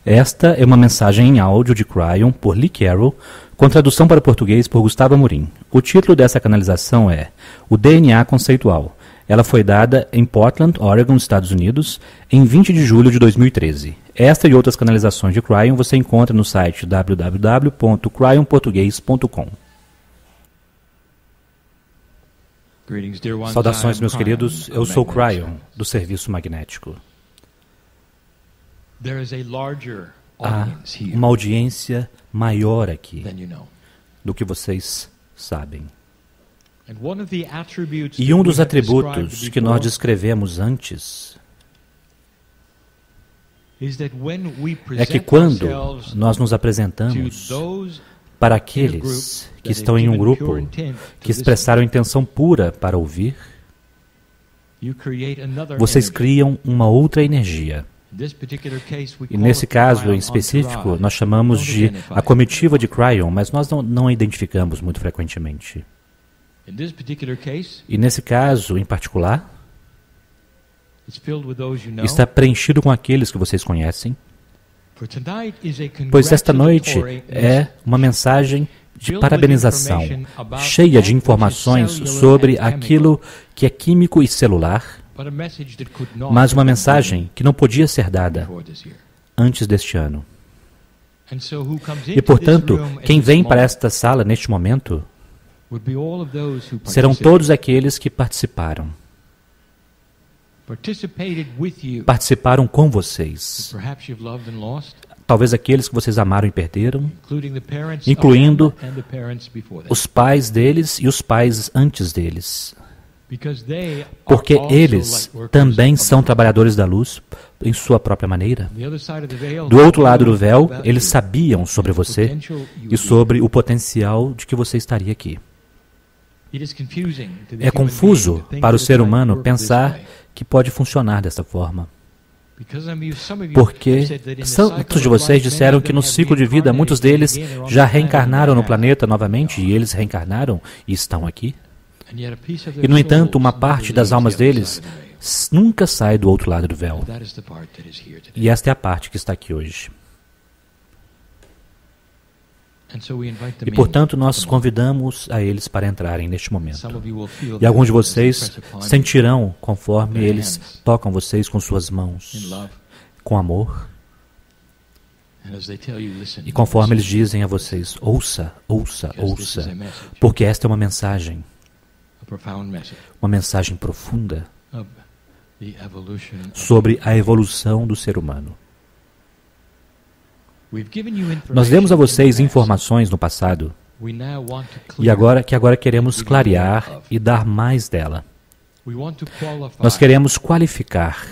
Esta é uma mensagem em áudio de Cryon por Lee Carroll, com tradução para português por Gustavo Amorim. O título dessa canalização é O DNA Conceitual. Ela foi dada em Portland, Oregon, Estados Unidos, em 20 de julho de 2013. Esta e outras canalizações de Cryon você encontra no site www.cryonportugues.com. Saudações, meus queridos. Eu sou Cryon, do Serviço Magnético. Há uma audiência maior aqui do que vocês sabem. E um dos atributos que nós descrevemos antes é que quando nós nos apresentamos para aqueles que estão em um grupo que expressaram intenção pura para ouvir, vocês criam uma outra energia. E nesse caso em específico, nós chamamos de a comitiva de Cryon, mas nós não a identificamos muito frequentemente. E nesse caso em particular, está preenchido com aqueles que vocês conhecem, pois esta noite é uma mensagem de parabenização, cheia de informações sobre aquilo que é químico e celular, mas uma mensagem que não podia ser dada antes deste ano. E, portanto, quem vem para esta sala neste momento serão todos aqueles que participaram com vocês. Talvez aqueles que vocês amaram e perderam, incluindo os pais deles e os pais antes deles. Porque eles também são trabalhadores da luz em sua própria maneira. Do outro lado do véu, eles sabiam sobre você e sobre o potencial de que você estaria aqui. É confuso para o ser humano pensar que pode funcionar dessa forma. Porque muitos de vocês disseram que no ciclo de vida, muitos deles já reencarnaram no planeta novamente, e eles reencarnaram e estão aqui. E, no entanto, uma parte das almas deles nunca sai do outro lado do véu. E esta é a parte que está aqui hoje. E, portanto, nós convidamos a eles para entrarem neste momento. E alguns de vocês sentirão conforme eles tocam vocês com suas mãos, com amor. E conforme eles dizem a vocês, ouça, ouça, ouça, porque esta é uma mensagem profunda sobre a evolução do ser humano. Nós demos a vocês informações no passado e agora queremos clarear e dar mais dela. Nós queremos qualificar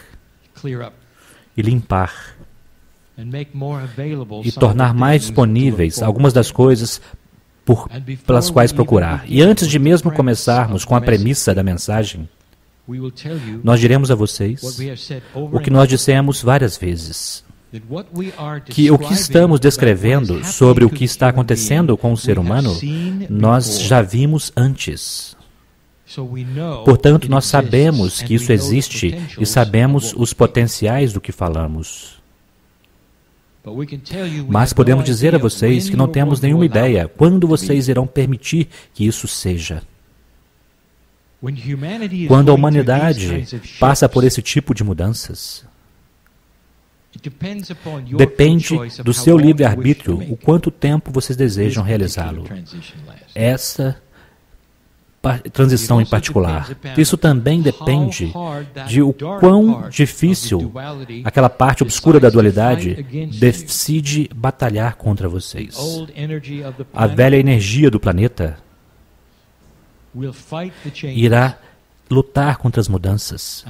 e limpar e tornar mais disponíveis algumas das coisas pelas quais procurar. E antes de mesmo começarmos com a premissa da mensagem, nós diremos a vocês o que nós dissemos várias vezes, que o que estamos descrevendo sobre o que está acontecendo com o ser humano, nós já vimos antes. Portanto, nós sabemos que isso existe e sabemos os potenciais do que falamos. Mas podemos dizer a vocês que não temos nenhuma ideia quando vocês irão permitir que isso seja. Quando a humanidade passa por esse tipo de mudanças, depende do seu livre-arbítrio o quanto tempo vocês desejam realizá-lo. Essa transição em particular. Isso também depende de o quão difícil aquela parte obscura da dualidade decide batalhar contra vocês. A velha energia do planeta irá lutar contra as mudanças.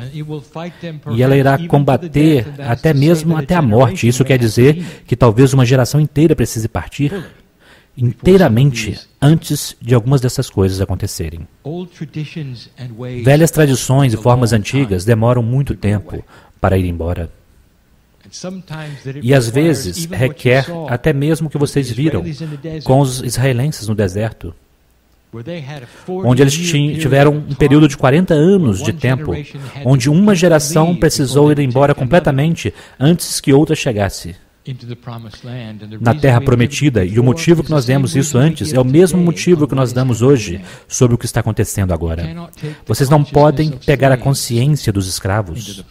E ela irá combater até a morte. Isso quer dizer que talvez uma geração inteira precise partir inteiramente antes de algumas dessas coisas acontecerem. Velhas tradições e formas antigas demoram muito tempo para ir embora. E às vezes requer até mesmo o que vocês viram com os israelenses no deserto, onde eles tiveram um período de 40 anos de tempo, onde uma geração precisou ir embora completamente antes que outra chegasse. na Terra Prometida, e o motivo que nós demos isso antes é o mesmo motivo que nós damos hoje sobre o que está acontecendo agora. Vocês não podem pegar a consciência dos escravos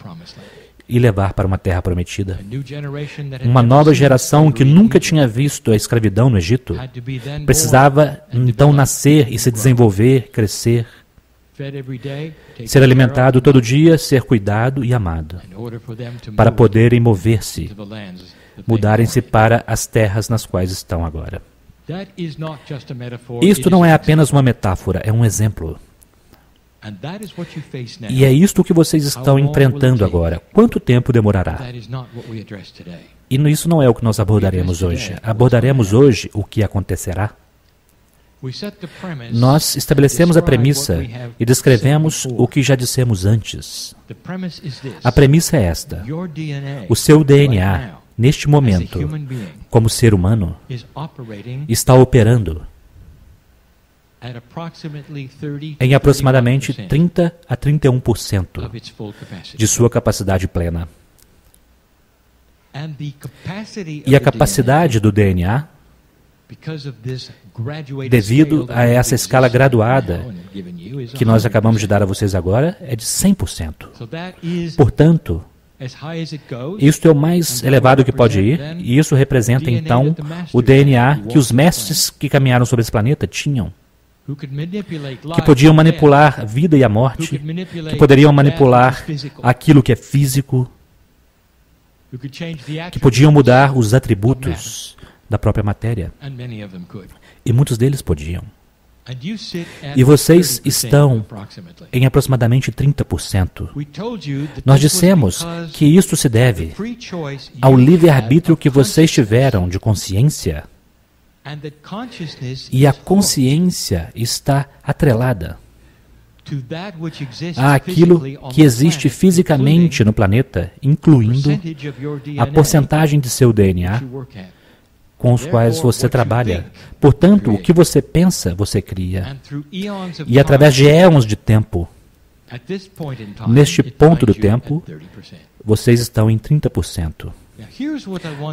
e levar para uma Terra Prometida. Uma nova geração que nunca tinha visto a escravidão no Egito precisava então nascer e se desenvolver, crescer, ser alimentado todo dia, ser cuidado e amado, para poderem mover-se, mudarem-se para as terras nas quais estão agora. Isto não é apenas uma metáfora, é um exemplo. E é isto que vocês estão enfrentando agora. Quanto tempo demorará? E isso não é o que nós abordaremos hoje. Abordaremos hoje o que acontecerá. Nós estabelecemos a premissa e descrevemos o que já dissemos antes. A premissa é esta: o seu DNA, neste momento, como ser humano, está operando em aproximadamente 30 a 31% de sua capacidade plena. E a capacidade do DNA, devido a essa escala graduada que nós acabamos de dar a vocês agora, é de 100%. Portanto, isto é o mais elevado que pode ir, e isso representa então o DNA que os mestres que caminharam sobre esse planeta tinham, que podiam manipular a vida e a morte, que poderiam manipular aquilo que é físico, que podiam mudar os atributos da própria matéria. E muitos deles podiam. E vocês estão em aproximadamente 30%. Nós dissemos que isto se deve ao livre-arbítrio que vocês tiveram de consciência. E a consciência está atrelada àquilo que existe fisicamente no planeta, incluindo a porcentagem de seu DNA com os quais você trabalha. Portanto, o que você pensa, você cria. E através de éons de tempo, neste ponto do tempo, vocês estão em 30%.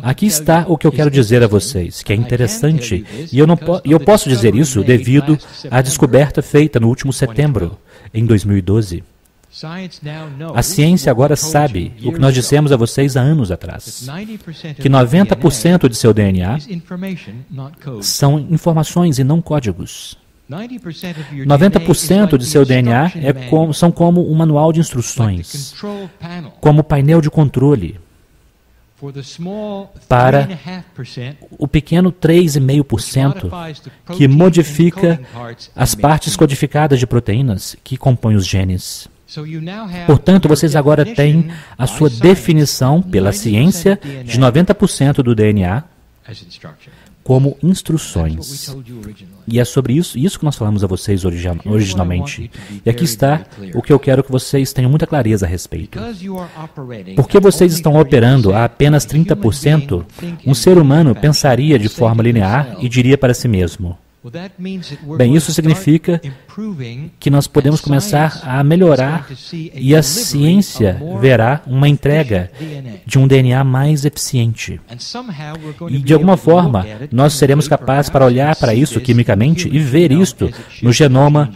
Aqui está o que eu quero dizer a vocês, que é interessante, e eu posso dizer isso devido à descoberta feita no último setembro, em 2012. A ciência agora sabe o que nós dissemos a vocês há anos atrás, que 90% de seu DNA são informações e não códigos. 90% de seu DNA são como um manual de instruções, como painel de controle, para o pequeno 3,5% que modifica as partes codificadas de proteínas que compõem os genes. Portanto, vocês agora têm a sua definição pela ciência de 90% do DNA como instruções. E é sobre isso que nós falamos a vocês originalmente. E aqui está o que eu quero que vocês tenham muita clareza a respeito. Porque vocês estão operando a apenas 30%, um ser humano pensaria de forma linear e diria para si mesmo: bem, isso significa que nós podemos começar a melhorar e a ciência verá uma entrega de um DNA mais eficiente. E de alguma forma, nós seremos capazes para olhar para isso quimicamente e ver isto no genoma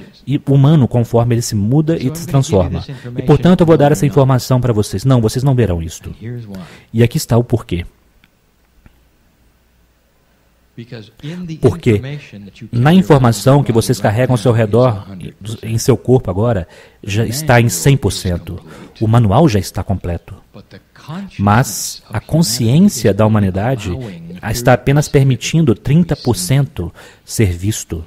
humano conforme ele se muda e se transforma. E portanto eu vou dar essa informação para vocês. Não, vocês não verão isto. E aqui está o porquê. Porque na informação que vocês carregam ao seu redor, em seu corpo agora, já está em 100%. O manual já está completo. Mas a consciência da humanidade está apenas permitindo 30% ser visto.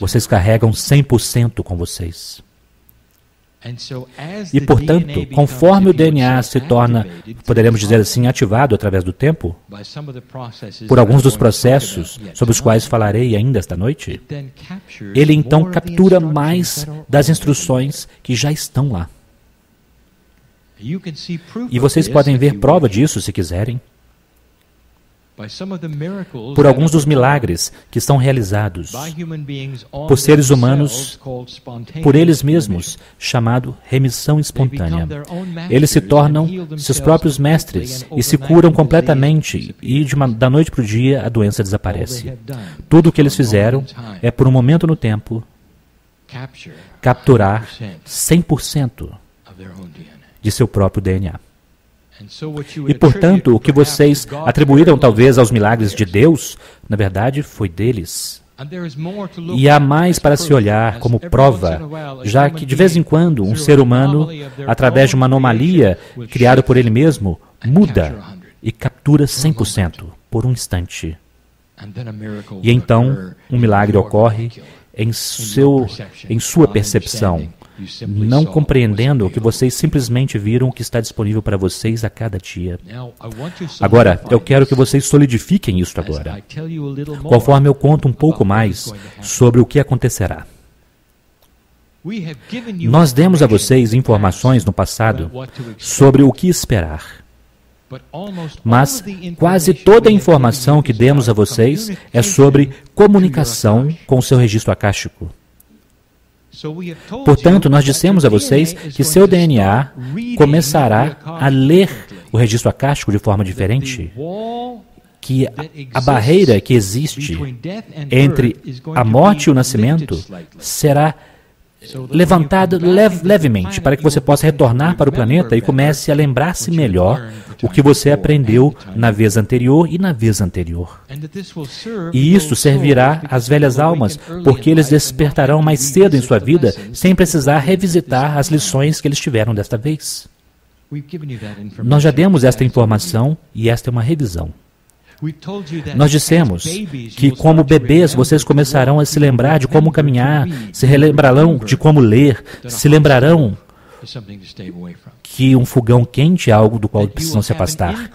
Vocês carregam 100% com vocês. E, portanto, conforme o DNA se torna, poderemos dizer assim, ativado através do tempo, por alguns dos processos sobre os quais falarei ainda esta noite, ele então captura mais das instruções que já estão lá. E vocês podem ver prova disso se quiserem. por alguns dos milagres que são realizados por seres humanos, por eles mesmos, chamado remissão espontânea. Eles se tornam seus próprios mestres e se curam completamente e da noite para o dia a doença desaparece. Tudo o que eles fizeram é, por um momento no tempo, capturar 100% de seu próprio DNA. E, portanto, o que vocês atribuíram talvez aos milagres de Deus, na verdade, foi deles. E há mais para se olhar como prova, já que, de vez em quando, um ser humano, através de uma anomalia criada por ele mesmo, muda e captura 100% por um instante. E então, um milagre ocorre em sua percepção, não compreendendo que vocês simplesmente viram o que está disponível para vocês a cada dia. Agora, eu quero que vocês solidifiquem isso agora, conforme eu conto um pouco mais sobre o que acontecerá. Nós demos a vocês informações no passado sobre o que esperar. Mas quase toda a informação que demos a vocês é sobre comunicação com o seu registro acástico. Portanto, nós dissemos a vocês que seu DNA começará a ler o registro acástico de forma diferente, que a barreira que existe entre a morte e o nascimento será levantada levemente, para que você possa retornar para o planeta e comece a lembrar-se melhor o que você aprendeu na vez anterior e na vez anterior. E isso servirá às velhas almas, porque eles despertarão mais cedo em sua vida, sem precisar revisitar as lições que eles tiveram desta vez. Nós já demos esta informação e esta é uma revisão. Nós dissemos que, como bebês, vocês começarão a se lembrar de como caminhar, se relembrarão de como ler, se lembrarão que um fogão quente é algo do qual precisam se afastar.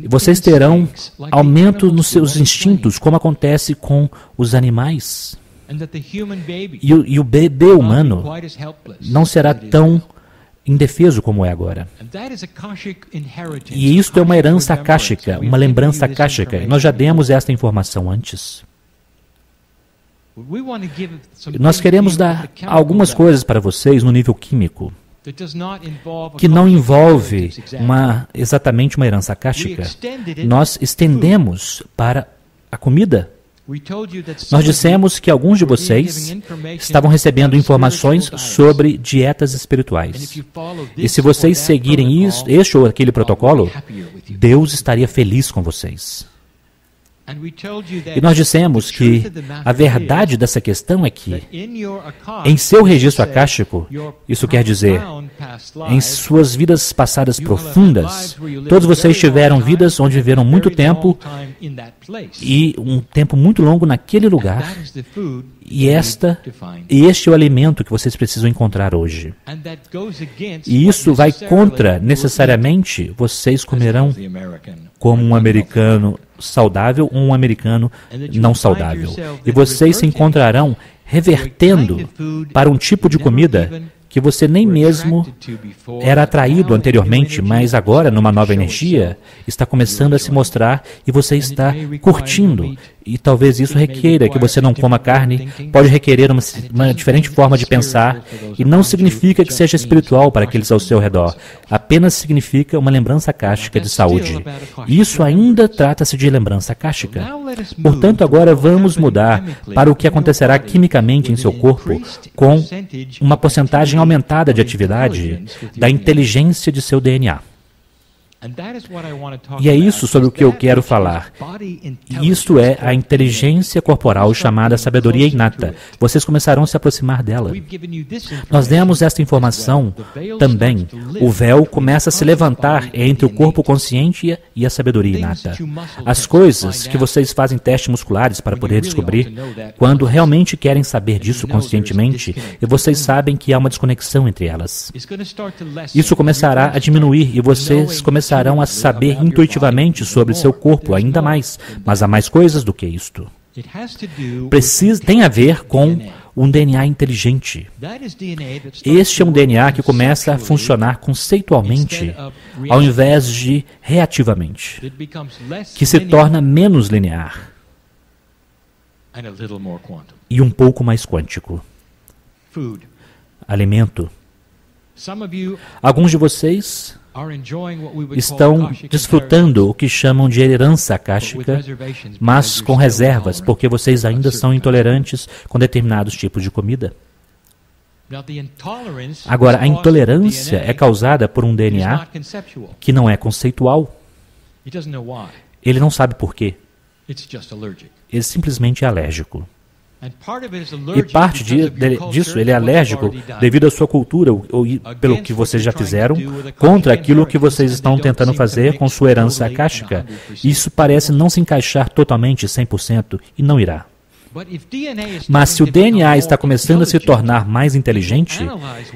Vocês terão aumento nos seus instintos, como acontece com os animais. E o bebê humano não será tão indefeso como é agora. E isto é uma herança akáshica, uma lembrança akáshica. Nós já demos esta informação antes. Nós queremos dar algumas coisas para vocês no nível químico, que não envolve exatamente uma herança akáshica. Nós estendemos para a comida. Nós dissemos que alguns de vocês estavam recebendo informações sobre dietas espirituais. E se vocês seguirem este ou aquele protocolo, Deus estaria feliz com vocês. E nós dissemos que a verdade dessa questão é que, em seu registro akáshico, isso quer dizer, em suas vidas passadas profundas, todos vocês tiveram vidas onde viveram muito tempo e um tempo muito longo naquele lugar. E este é o alimento que vocês precisam encontrar hoje. E isso vai contra, necessariamente, vocês comerão como um americano saudável ou um americano não saudável. E vocês se encontrarão revertendo para um tipo de comida que você nem mesmo era atraído anteriormente, mas agora, numa nova energia, está começando a se mostrar e você está curtindo. E talvez isso requeira que você não coma carne, pode requerer uma diferente forma de pensar, e não significa que seja espiritual para aqueles ao seu redor, apenas significa uma lembrança akáshica de saúde. Isso ainda trata-se de lembrança akáshica. Portanto, agora vamos mudar para o que acontecerá quimicamente em seu corpo com uma porcentagem aumentada de atividade da inteligência de seu DNA. E é isso sobre o que eu quero falar. Isto é a inteligência corporal chamada sabedoria inata. Vocês começarão a se aproximar dela. Nós demos esta informação também. O véu começa a se levantar entre o corpo consciente e a sabedoria inata. As coisas que vocês fazem testes musculares para poder descobrir, quando realmente querem saber disso conscientemente, e vocês sabem que há uma desconexão entre elas. Isso começará a diminuir e vocês começarão a saber intuitivamente sobre seu corpo ainda mais, mas há mais coisas do que isto. Tem a ver com um DNA inteligente. Este é um DNA que começa a funcionar conceitualmente, ao invés de reativamente, que se torna menos linear e um pouco mais quântico. Alimento. Alguns de vocês estão desfrutando o que chamam de herança akáshica, mas com reservas, porque vocês ainda são intolerantes com determinados tipos de comida. Agora, a intolerância é causada por um DNA que não é conceitual. Ele não sabe por quê. Ele simplesmente é alérgico. E parte disso, ele é alérgico devido à sua cultura, ou pelo que vocês já fizeram, contra aquilo que vocês estão tentando fazer com sua herança akáshica. Isso parece não se encaixar totalmente 100% e não irá. Mas se o DNA está começando a se tornar mais inteligente,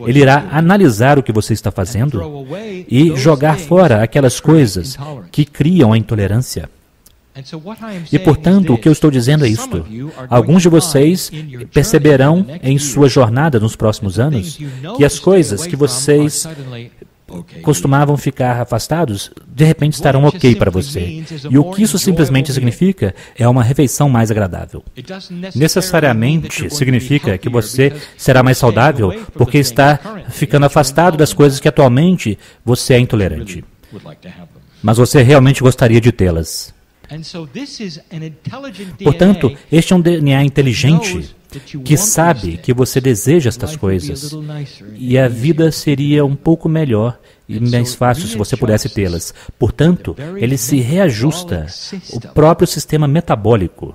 ele irá analisar o que você está fazendo e jogar fora aquelas coisas que criam a intolerância. E, portanto, o que eu estou dizendo é isto. Alguns de vocês perceberão em sua jornada nos próximos anos que as coisas que vocês costumavam ficar afastados, de repente estarão ok para você. E o que isso simplesmente significa é uma refeição mais agradável. Necessariamente significa que você será mais saudável porque está ficando afastado das coisas que atualmente você é intolerante. Mas você realmente gostaria de tê-las. Portanto, este é um DNA inteligente que sabe que você deseja estas coisas e a vida seria um pouco melhor e mais fácil se você pudesse tê-las. Portanto, ele se reajusta o próprio sistema metabólico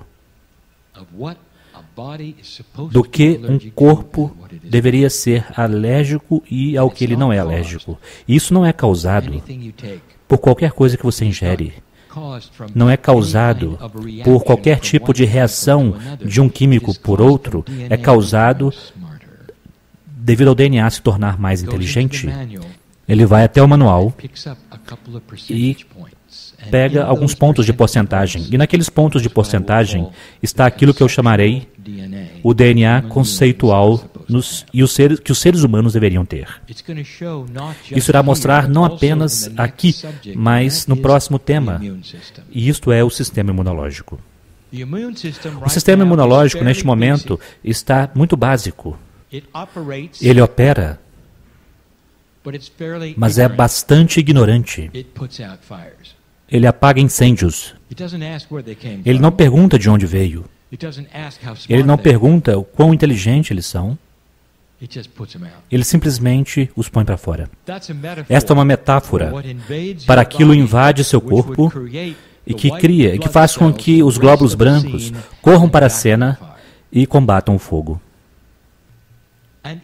do que um corpo deveria ser alérgico e ao que ele não é alérgico. Isso não é causado por qualquer coisa que você ingere. Não é causado por qualquer tipo de reação de um químico por outro, é causado devido ao DNA se tornar mais inteligente. Ele vai até o manual e pega alguns pontos de porcentagem. E naqueles pontos de porcentagem está aquilo que eu chamarei o DNA conceitual que os seres humanos deveriam ter. Isso irá mostrar não apenas aqui, mas no próximo tema. E isto é o sistema imunológico. O sistema imunológico, neste momento, está muito básico. Ele opera, mas é bastante ignorante. Ele apaga incêndios. Ele não pergunta de onde veio. Ele não pergunta o quão inteligente eles são. Ele simplesmente os põe para fora. Esta é uma metáfora para aquilo invade seu corpo e que cria, e que faz com que os glóbulos brancos corram para a cena e combatam o fogo.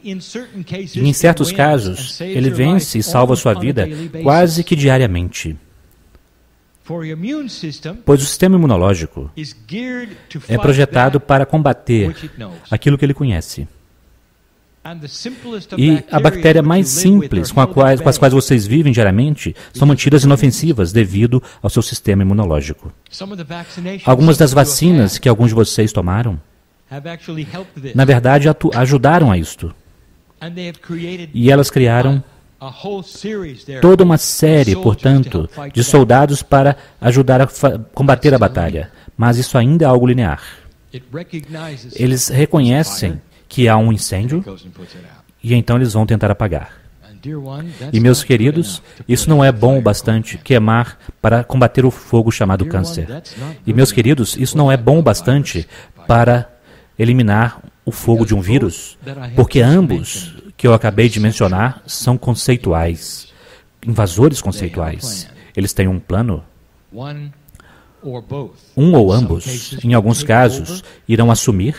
E em certos casos, ele vence e salva sua vida quase que diariamente. Pois o sistema imunológico é projetado para combater aquilo que ele conhece. E a bactéria mais simples com as quais vocês vivem diariamente são mantidas inofensivas devido ao seu sistema imunológico. Algumas das vacinas que alguns de vocês tomaram, na verdade, ajudaram a isto. E elas criaram toda uma série, portanto, de soldados para ajudar a combater a batalha. Mas isso ainda é algo linear. Eles reconhecem que há um incêndio e então eles vão tentar apagar. E, meus queridos, isso não é bom o bastante queimar para combater o fogo chamado câncer. E, meus queridos, isso não é bom o bastante para eliminar o fogo de um vírus, porque ambos que eu acabei de mencionar são conceituais, invasores conceituais. Eles têm um plano. Um ou ambos, em alguns casos, irão assumir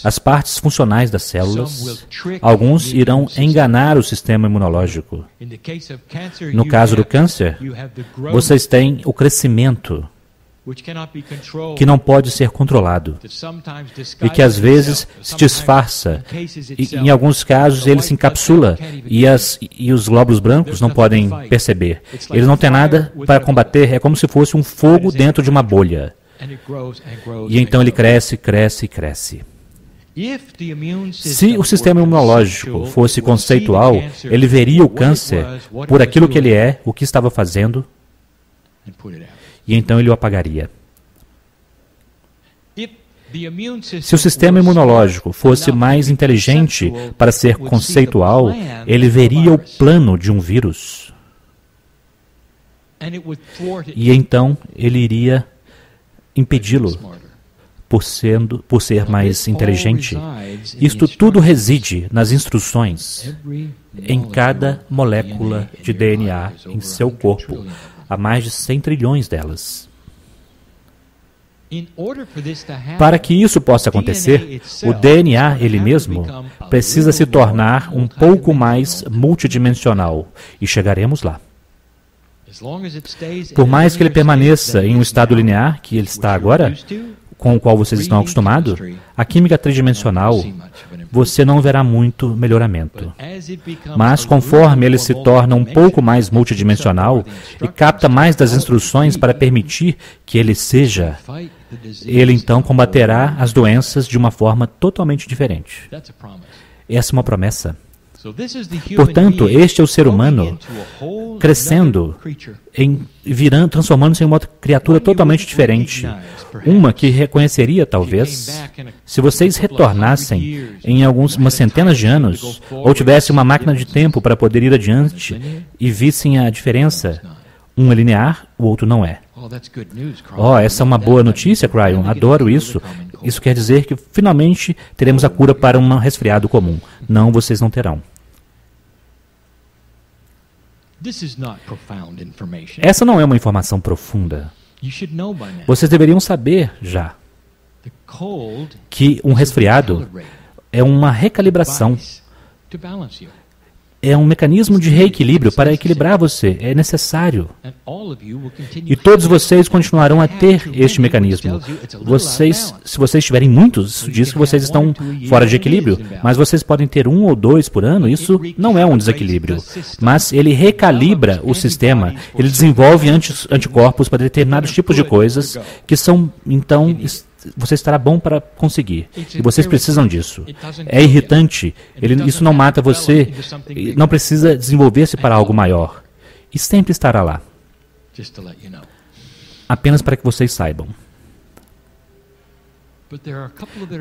as partes funcionais das células. Alguns irão enganar o sistema imunológico. No caso do câncer, vocês têm o crescimento que não pode ser controlado e que às vezes se disfarça e em alguns casos ele se encapsula e os glóbulos brancos não podem perceber. Eles não têm nada para combater, é como se fosse um fogo dentro de uma bolha. E então ele cresce, cresce e cresce. Se o sistema imunológico fosse conceitual, ele veria o câncer por aquilo que ele é, o que estava fazendo, e então ele o apagaria. Se o sistema imunológico fosse mais inteligente para ser conceitual, ele veria o plano de um vírus. E então ele iria impedi-lo por ser mais inteligente. Isto tudo reside nas instruções em cada molécula de DNA em seu corpo. Há mais de 100 trilhões delas. Para que isso possa acontecer, o DNA, ele mesmo, precisa se tornar um pouco mais multidimensional. E chegaremos lá. Por mais que ele permaneça em um estado linear, que ele está agora, com o qual vocês estão acostumados, a química tridimensional, você não verá muito melhoramento. Mas conforme ele se torna um pouco mais multidimensional e capta mais das instruções para permitir que ele seja, ele então combaterá as doenças de uma forma totalmente diferente. Essa é uma promessa. Portanto, este é o ser humano crescendo, transformando-se em uma criatura totalmente diferente. Uma que reconheceria, talvez, se vocês retornassem em umas centenas de anos, ou tivessem uma máquina de tempo para poder ir adiante e vissem a diferença. Um é linear, o outro não é. Essa é uma boa notícia, Cryon. Adoro isso. Isso quer dizer que finalmente teremos a cura para um resfriado comum. Não, vocês não terão. Essa não é uma informação profunda. Vocês deveriam saber já que um resfriado é uma recalibração. É um mecanismo de reequilíbrio para equilibrar você. É necessário. E todos vocês continuarão a ter este mecanismo. Se vocês tiverem muitos, isso diz que vocês estão fora de equilíbrio. Mas vocês podem ter 1 ou 2 por ano. Isso não é um desequilíbrio. Mas ele recalibra o sistema. Ele desenvolve anticorpos para determinados tipos de coisas que são, então, você estará bom para conseguir. E vocês precisam disso. É irritante. Isso não mata você. Não precisa desenvolver-se para algo maior. E sempre estará lá. Apenas para que vocês saibam.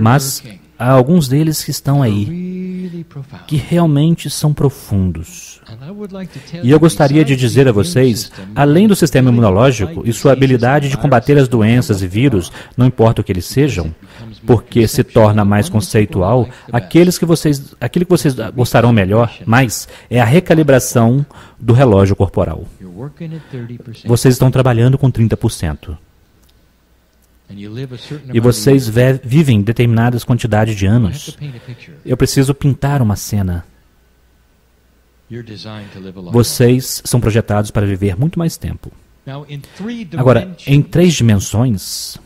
Mas há alguns deles que estão aí, que realmente são profundos. E eu gostaria de dizer a vocês, além do sistema imunológico e sua habilidade de combater as doenças e vírus, não importa o que eles sejam, porque se torna mais conceitual, aquilo que vocês gostarão mais é a recalibração do relógio corporal. Vocês estão trabalhando com 30%. E vocês vivem determinadas quantidades de anos. Eu preciso pintar uma cena. Vocês são projetados para viver muito mais tempo. Agora, em 3 dimensões,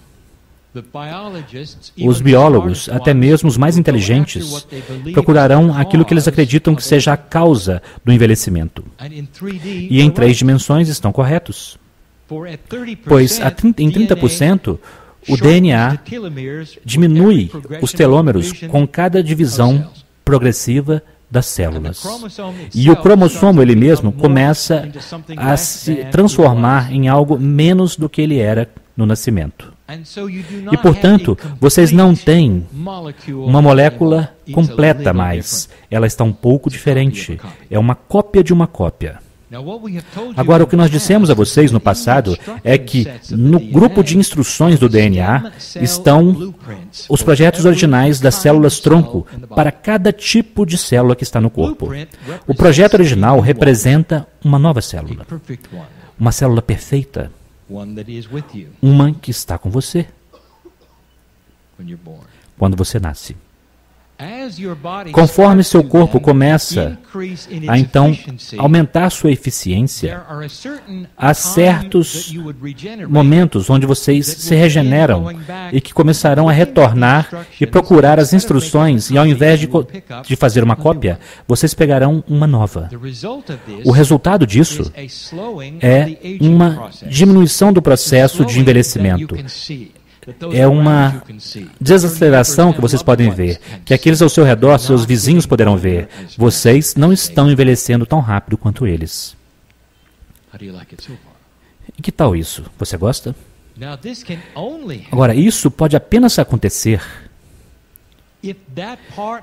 os biólogos, até mesmo os mais inteligentes, procurarão aquilo que eles acreditam que seja a causa do envelhecimento. E em 3 dimensões estão corretos. Pois em 30%, o DNA diminui os telômeros com cada divisão progressiva das células. E o cromossomo, ele mesmo, começa a se transformar em algo menos do que ele era no nascimento. E, portanto, vocês não têm uma molécula completa mais. Ela está um pouco diferente. É uma cópia de uma cópia. Agora, o que nós dissemos a vocês no passado é que no grupo de instruções do DNA estão os projetos originais das células-tronco para cada tipo de célula que está no corpo. O projeto original representa uma nova célula, uma célula perfeita, uma que está com você quando você nasce. Conforme seu corpo começa a, então, aumentar sua eficiência, há certos momentos onde vocês se regeneram e que começarão a retornar e procurar as instruções, e ao invés de fazer uma cópia, vocês pegarão uma nova. O resultado disso é uma diminuição do processo de envelhecimento. é uma desaceleração que vocês podem ver, que aqueles ao seu redor, seus vizinhos poderão ver. Vocês não estão envelhecendo tão rápido quanto eles. E que tal isso? Você gosta? Agora, isso pode apenas acontecer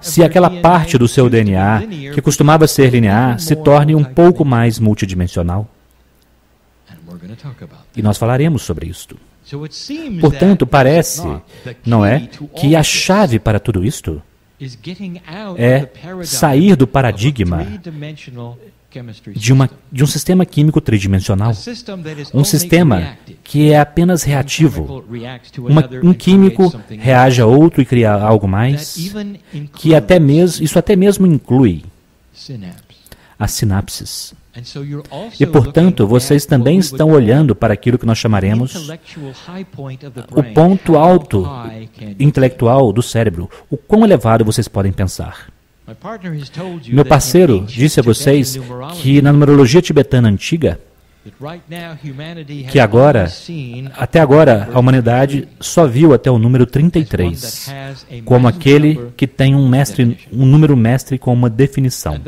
se aquela parte do seu DNA, que costumava ser linear, se torne um pouco mais multidimensional. E nós falaremos sobre isto. Portanto, parece, não é, que a chave para tudo isto é sair do paradigma de um sistema químico tridimensional. Um sistema que é apenas reativo. Um químico reage a outro e cria algo mais, que isso até mesmo inclui as sinapses. E, portanto, vocês também estão olhando para aquilo que nós chamaremos o ponto alto intelectual do cérebro. O quão elevado vocês podem pensar. Meu parceiro disse a vocês que na numerologia tibetana antiga, que até agora, a humanidade só viu até o número 33 como aquele que tem um número mestre com uma definição.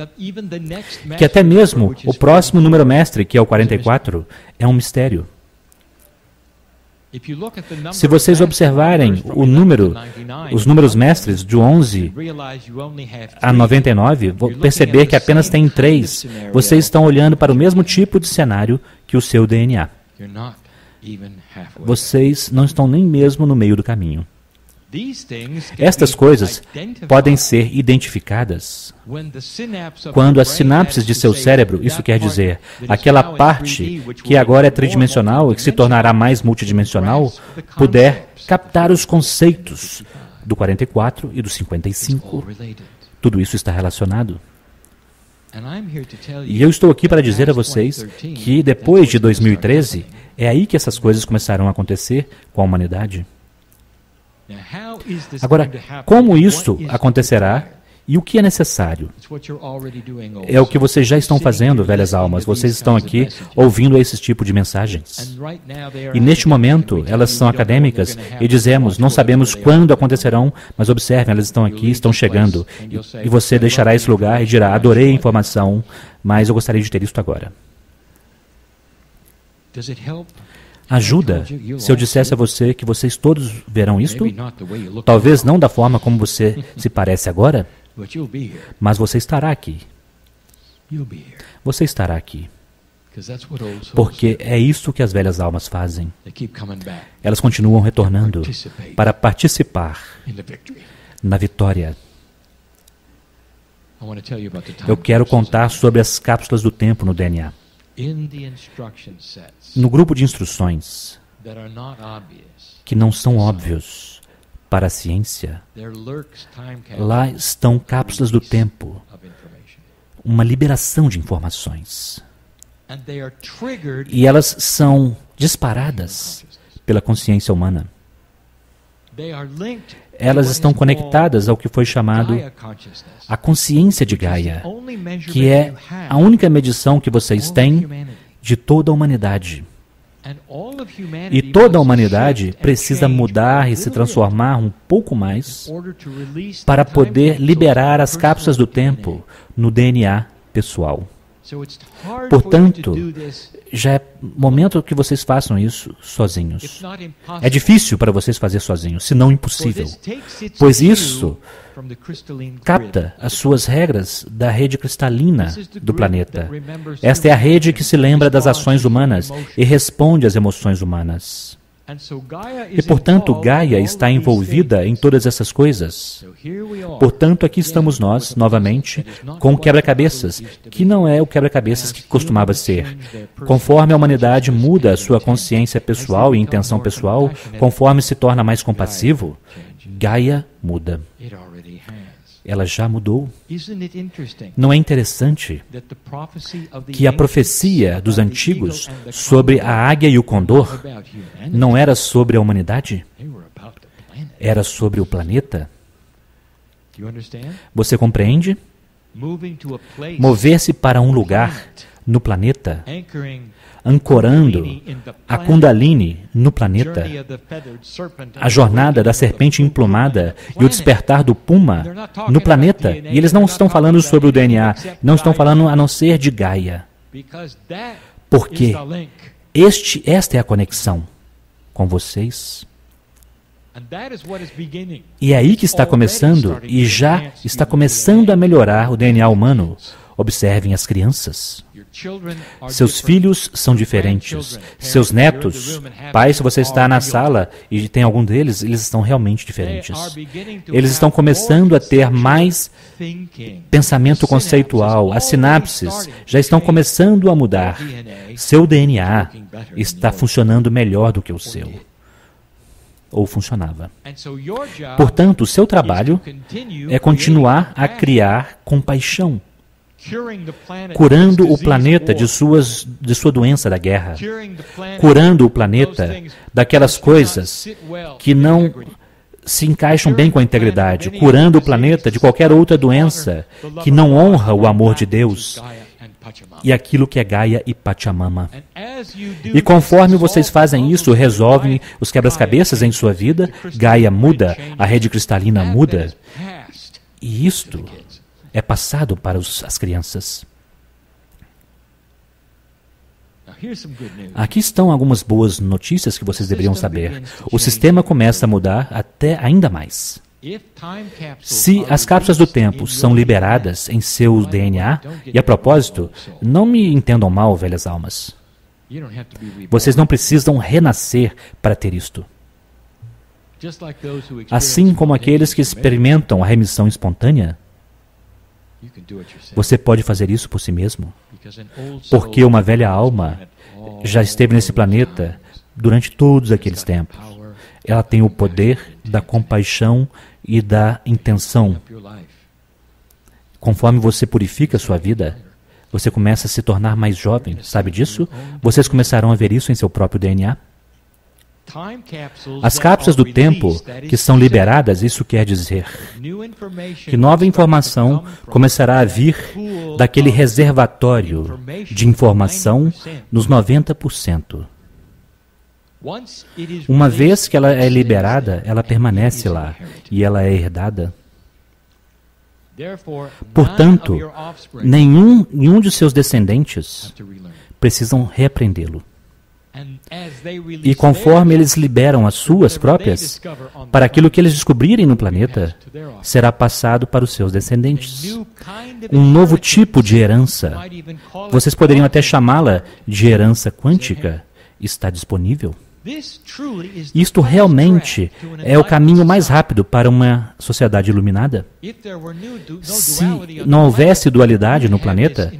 Que até mesmo o próximo número mestre, que é o 44, é um mistério. Se vocês observarem os números mestres de 11 a 99, vão perceber que apenas tem 3. Vocês estão olhando para o mesmo tipo de cenário que o seu DNA. Vocês não estão nem mesmo no meio do caminho. Estas coisas podem ser identificadas quando as sinapses de seu cérebro, isso quer dizer, aquela parte que agora é tridimensional e que se tornará mais multidimensional, puder captar os conceitos do 44 e do 55. Tudo isso está relacionado. E eu estou aqui para dizer a vocês que depois de 2013, é aí que essas coisas começaram a acontecer com a humanidade. Agora, como isso acontecerá e o que é necessário? É o que vocês já estão fazendo, velhas almas. Vocês estão aqui ouvindo esse tipo de mensagens. E neste momento, elas são acadêmicas e dizemos, não sabemos quando acontecerão, mas observem, elas estão aqui, estão chegando. E você deixará esse lugar e dirá, adorei a informação, mas eu gostaria de ter isto agora. Ajuda se eu dissesse a você que vocês todos verão isto? Talvez não da forma como você se parece agora, mas você estará aqui. Você estará aqui. Porque é isso que as velhas almas fazem. Elas continuam retornando para participar na vitória. Eu quero contar sobre as cápsulas do tempo no DNA. No grupo de instruções que não são óbvios para a ciência, lá estão cápsulas do tempo, uma liberação de informações. E elas são disparadas pela consciência humana. Elas estão conectadas ao que foi chamado a consciência de Gaia, que é a única medição que vocês têm de toda a humanidade. E toda a humanidade precisa mudar e se transformar um pouco mais para poder liberar as cápsulas do tempo no DNA pessoal. Portanto, já é momento que vocês façam isso sozinhos. É difícil para vocês fazer sozinhos, se não impossível, pois isso capta as suas regras da rede cristalina do planeta. Esta é a rede que se lembra das ações humanas e responde às emoções humanas. E, portanto, Gaia está envolvida em todas essas coisas. Portanto, aqui estamos nós, novamente, com o quebra-cabeças, que não é o quebra-cabeças que costumava ser. Conforme a humanidade muda a sua consciência pessoal e intenção pessoal, conforme se torna mais compassivo, Gaia muda. Ela já mudou. Não é interessante que a profecia dos antigos sobre a águia e o condor não era sobre a humanidade? Era sobre o planeta? Você compreende? Mover-se para um lugar no planeta, ancorando a Kundalini no planeta, a jornada da serpente emplumada e o despertar do Puma no planeta. E eles não estão falando sobre o DNA, não estão falando a não ser de Gaia. Porque esta é a conexão com vocês. E é aí que está começando, e já está começando a melhorar o DNA humano. Observem as crianças. Seus filhos são diferentes. Seus netos, pai, se você está na sala e tem algum deles, eles estão realmente diferentes. Eles estão começando a ter mais pensamento conceitual. As sinapses já estão começando a mudar. Seu DNA está funcionando melhor do que o seu. Ou funcionava. Portanto, o seu trabalho é continuar a criar compaixão, curando o planeta de sua doença da guerra, curando o planeta daquelas coisas que não se encaixam bem com a integridade, curando o planeta de qualquer outra doença que não honra o amor de Deus e aquilo que é Gaia e Pachamama. E conforme vocês fazem isso, resolvem os quebra-cabeças em sua vida, Gaia muda, a rede cristalina muda, e isto é passado para as crianças. Aqui estão algumas boas notícias que vocês deveriam saber. O sistema começa a mudar até ainda mais. Se as cápsulas do tempo são liberadas em seu DNA, e a propósito, não me entendam mal, velhas almas. Vocês não precisam renascer para ter isto. Assim como aqueles que experimentam a remissão espontânea, você pode fazer isso por si mesmo, porque uma velha alma já esteve nesse planeta durante todos aqueles tempos. Ela tem o poder da compaixão e da intenção. Conforme você purifica a sua vida, você começa a se tornar mais jovem. Sabe disso? Vocês começarão a ver isso em seu próprio DNA. As cápsulas do tempo que são liberadas, isso quer dizer que nova informação começará a vir daquele reservatório de informação nos 90%. Uma vez que ela é liberada, ela permanece lá e ela é herdada. Portanto, nenhum de seus descendentes precisam reaprendê-lo. E conforme eles liberam as suas próprias, para aquilo que eles descobrirem no planeta, será passado para os seus descendentes. Um novo tipo de herança, vocês poderiam até chamá-la de herança quântica, está disponível. Isto realmente é o caminho mais rápido para uma sociedade iluminada. Se não houvesse dualidade no planeta,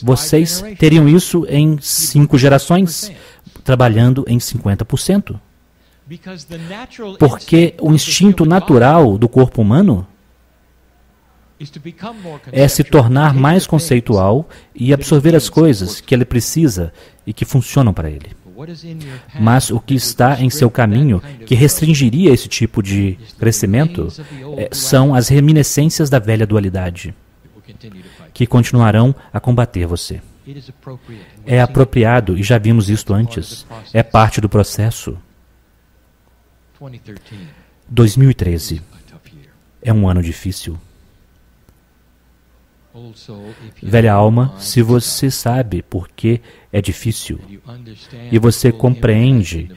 vocês teriam isso em 5 gerações, trabalhando em 50%. Porque o instinto natural do corpo humano é se tornar mais conceitual e absorver as coisas que ele precisa e que funcionam para ele. Mas o que está em seu caminho, que restringiria esse tipo de crescimento, são as reminiscências da velha dualidade, que continuarão a combater você. É apropriado, e já vimos isto antes, é parte do processo. 2013 é um ano difícil. Velha alma, se você sabe por que é difícil e você compreende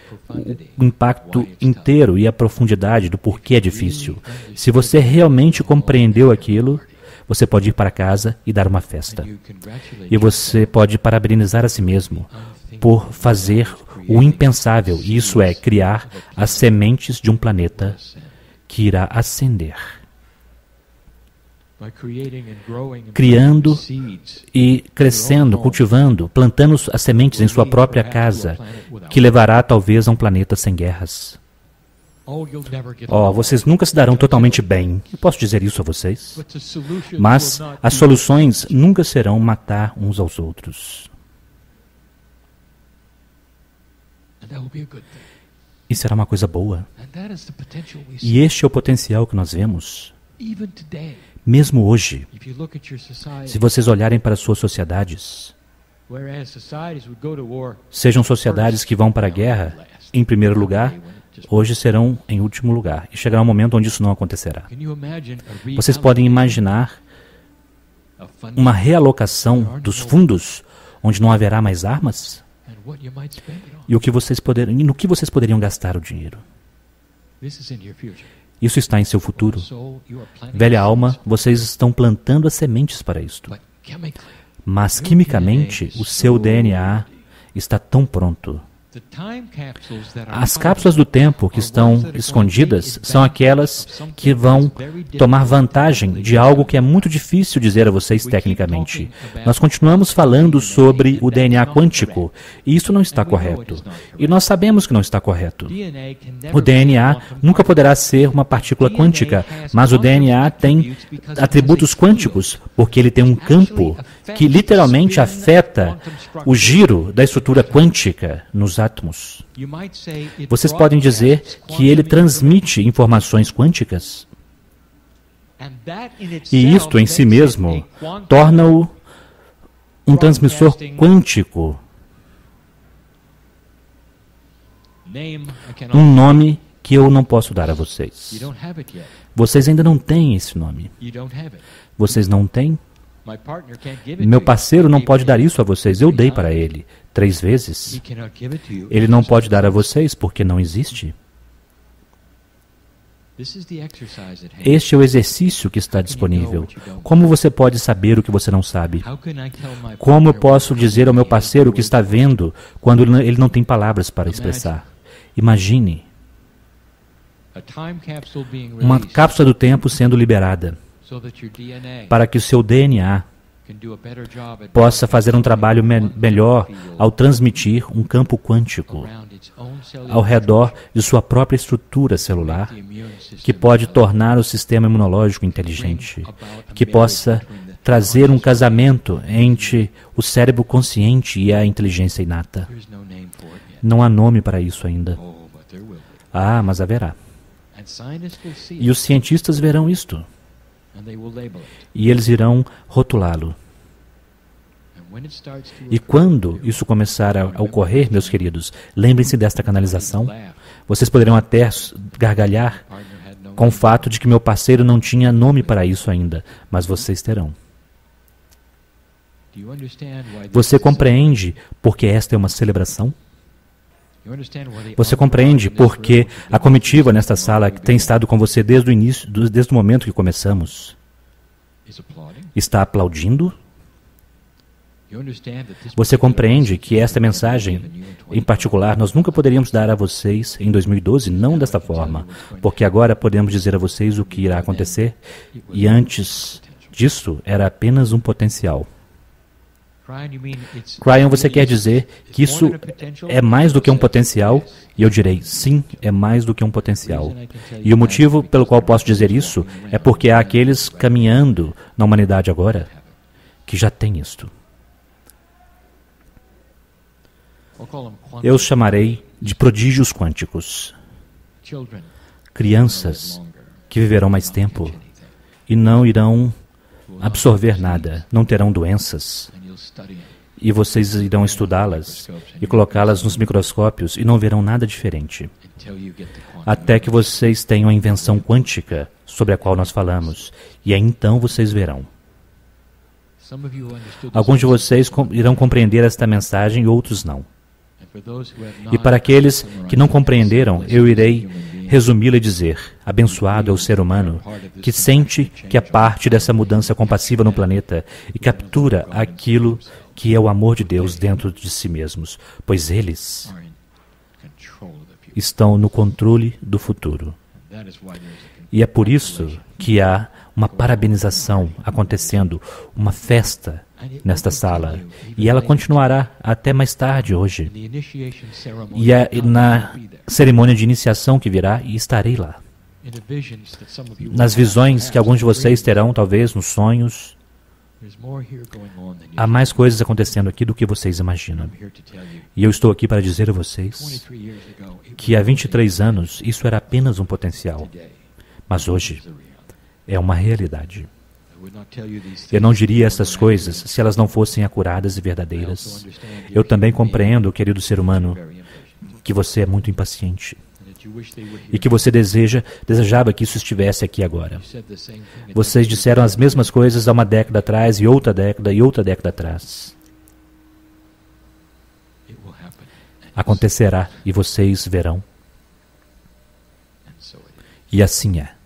o impacto inteiro e a profundidade do porquê é difícil, se você realmente compreendeu aquilo, você pode ir para casa e dar uma festa. E você pode parabenizar a si mesmo por fazer o impensável, isso é, criar as sementes de um planeta que irá ascender. Criando e crescendo, cultivando, plantando as sementes em sua própria casa, que levará talvez a um planeta sem guerras. Vocês nunca se darão totalmente bem. Eu posso dizer isso a vocês. Mas as soluções nunca serão matar uns aos outros. E será uma coisa boa. E este é o potencial que nós vemos. Mesmo hoje, se vocês olharem para as suas sociedades, Sejam sociedades que vão para a guerra em primeiro lugar, hoje serão em último lugar. E chegará um momento onde isso não acontecerá. Vocês podem imaginar uma realocação dos fundos onde não haverá mais armas? E no que vocês poderiam gastar o dinheiro? Isso está em seu futuro. Velha alma, vocês estão plantando as sementes para isto. Mas, quimicamente, o seu DNA está tão pronto. As cápsulas do tempo que estão escondidas são aquelas que vão tomar vantagem de algo que é muito difícil dizer a vocês tecnicamente. Nós continuamos falando sobre o DNA quântico, e isso não está correto. E nós sabemos que não está correto. O DNA nunca poderá ser uma partícula quântica, mas o DNA tem atributos quânticos, porque ele tem um campo que literalmente afeta o giro da estrutura quântica nos átomos. Vocês podem dizer que ele transmite informações quânticas? E isto em si mesmo torna-o um transmissor quântico. Um nome que eu não posso dar a vocês. Vocês ainda não têm esse nome. Vocês não têm? Meu parceiro não pode dar isso a vocês. Eu dei para ele 3 vezes. Ele não pode dar a vocês porque não existe. Este é o exercício que está disponível. Como você pode saber o que você não sabe? Como eu posso dizer ao meu parceiro o que está vendo quando ele não tem palavras para expressar? Imagine uma cápsula do tempo sendo liberada para que o seu DNA possa fazer um trabalho melhor ao transmitir um campo quântico ao redor de sua própria estrutura celular, que pode tornar o sistema imunológico inteligente, que possa trazer um casamento entre o cérebro consciente e a inteligência inata. Não há nome para isso ainda. Ah, mas haverá. E os cientistas verão isto. E eles irão rotulá-lo. E quando isso começar a ocorrer, meus queridos, lembrem-se desta canalização. Vocês poderão até gargalhar com o fato de que meu parceiro não tinha nome para isso ainda, mas vocês terão. Você compreende por que esta é uma celebração? Você compreende por que a comitiva nesta sala que tem estado com você desde o início, desde o momento que começamos, está aplaudindo? Você compreende que esta mensagem, em particular, nós nunca poderíamos dar a vocês em 2012, não desta forma, porque agora podemos dizer a vocês o que irá acontecer, e antes disso era apenas um potencial. Cryon, você quer dizer que isso é mais do que um potencial? E eu direi, sim, é mais do que um potencial. E o motivo pelo qual posso dizer isso é porque há aqueles caminhando na humanidade agora que já têm isto. Eu os chamarei de prodígios quânticos. Crianças que viverão mais tempo e não irão absorver nada, não terão doenças. E vocês irão estudá-las e colocá-las nos microscópios e não verão nada diferente. Até que vocês tenham a invenção quântica sobre a qual nós falamos. E aí então vocês verão. Alguns de vocês irão compreender esta mensagem e outros não. E para aqueles que não compreenderam, eu irei resumi-la e dizer: abençoado é o ser humano que sente que é parte dessa mudança compassiva no planeta e captura aquilo que é o amor de Deus dentro de si mesmos, pois eles estão no controle do futuro. E é por isso que há uma parabenização acontecendo, uma festa nesta sala. E ela continuará até mais tarde hoje. E na cerimônia de iniciação que virá, e estarei lá. Nas visões que alguns de vocês terão, talvez, nos sonhos, há mais coisas acontecendo aqui do que vocês imaginam. E eu estou aqui para dizer a vocês que há 23 anos isso era apenas um potencial. Mas hoje é uma realidade. Eu não diria essas coisas se elas não fossem acuradas e verdadeiras. Eu também compreendo, querido ser humano, que você é muito impaciente e que você desejava que isso estivesse aqui agora. Vocês disseram as mesmas coisas há uma década atrás e outra década atrás. Acontecerá e vocês verão. E assim é.